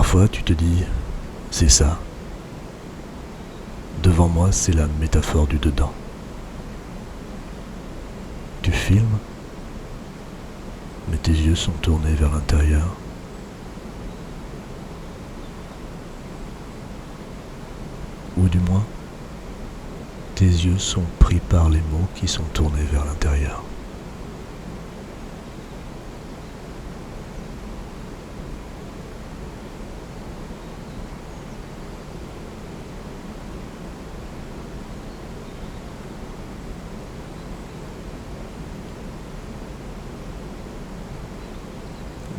Parfois tu te dis, c'est ça. Devant moi, c'est la métaphore du dedans. Tu filmes, mais tes yeux sont tournés vers l'intérieur. Ou du moins, tes yeux sont pris par les mots qui sont tournés vers l'intérieur.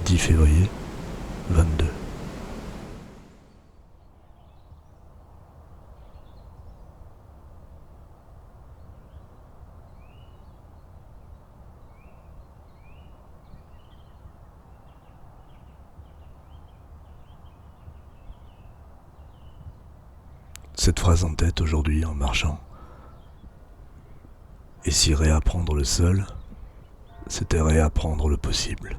« 10 février 22. Cette phrase en tête aujourd'hui en marchant. Et si réapprendre le seul, c'était réapprendre le possible.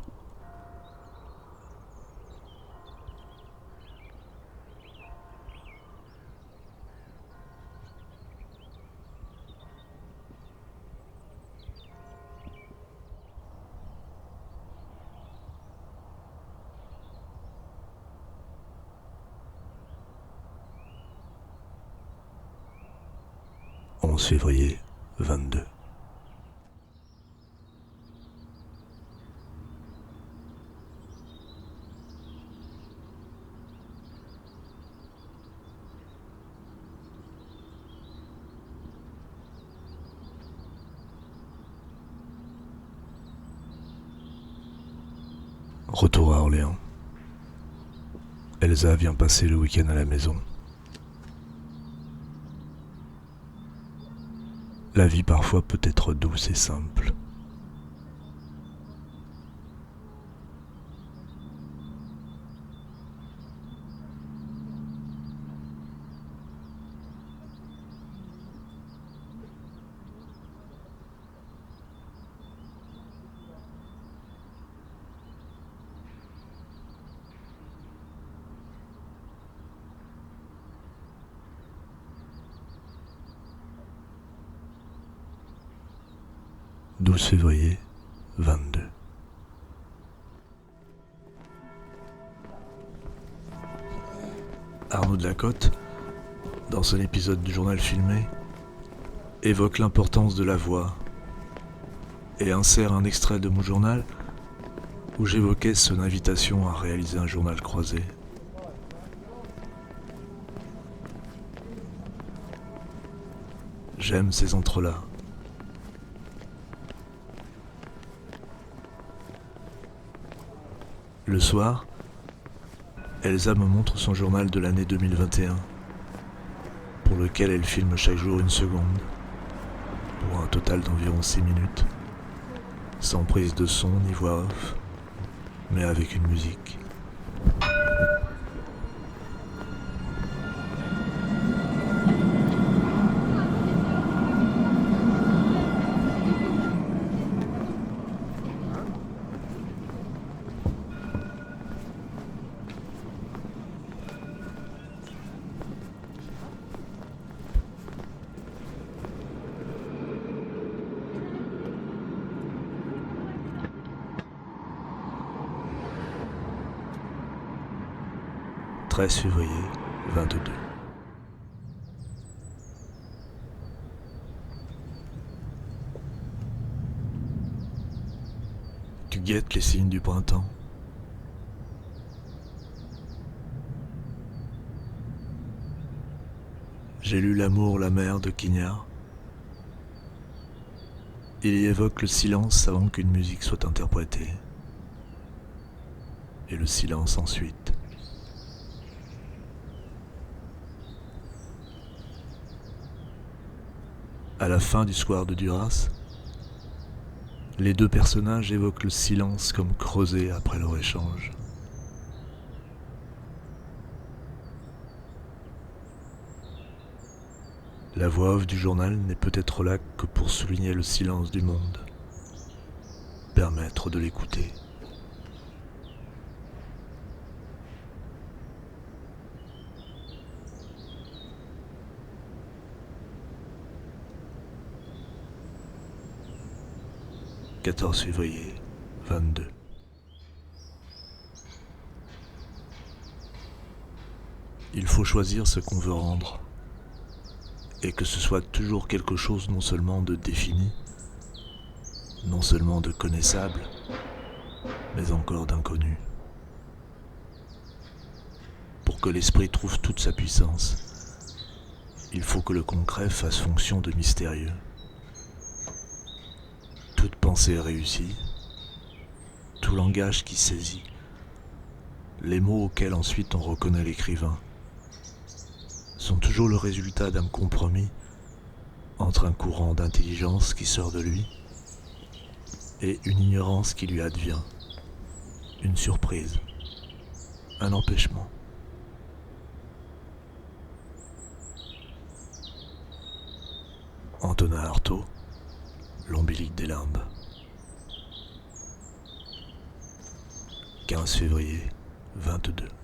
« 11 février 22. Retour à Orléans. Elsa vient passer le week-end à la maison. La vie parfois peut être douce et simple. « 12 février 22. Arnaud de la Côte, dans son épisode du journal filmé, évoque l'importance de la voix et insère un extrait de mon journal où j'évoquais son invitation à réaliser un journal croisé. J'aime ces entrelacs. Le soir, Elsa me montre son journal de l'année 2021, pour lequel elle filme chaque jour une seconde, pour un total d'environ 6 minutes, sans prise de son ni voix off, mais avec une musique. « 13 février 22. Tu guettes les signes du printemps. J'ai lu L'amour, la mer de Quignard. Il y évoque le silence avant qu'une musique soit interprétée. Et le silence ensuite. À la fin du square de Duras, les deux personnages évoquent le silence comme creusé après leur échange. La voix off du journal n'est peut-être là que pour souligner le silence du monde, permettre de l'écouter. 14 février 22. Il faut choisir ce qu'on veut rendre, et que ce soit toujours quelque chose non seulement de défini, non seulement de connaissable, mais encore d'inconnu. Pour que l'esprit trouve toute sa puissance, il faut que le concret fasse fonction de mystérieux. Toute pensée réussie, tout langage qui saisit, les mots auxquels ensuite on reconnaît l'écrivain, sont toujours le résultat d'un compromis entre un courant d'intelligence qui sort de lui et une ignorance qui lui advient, une surprise, un empêchement. Antonin Artaud, L'ombilic des limbes. 15 février 22.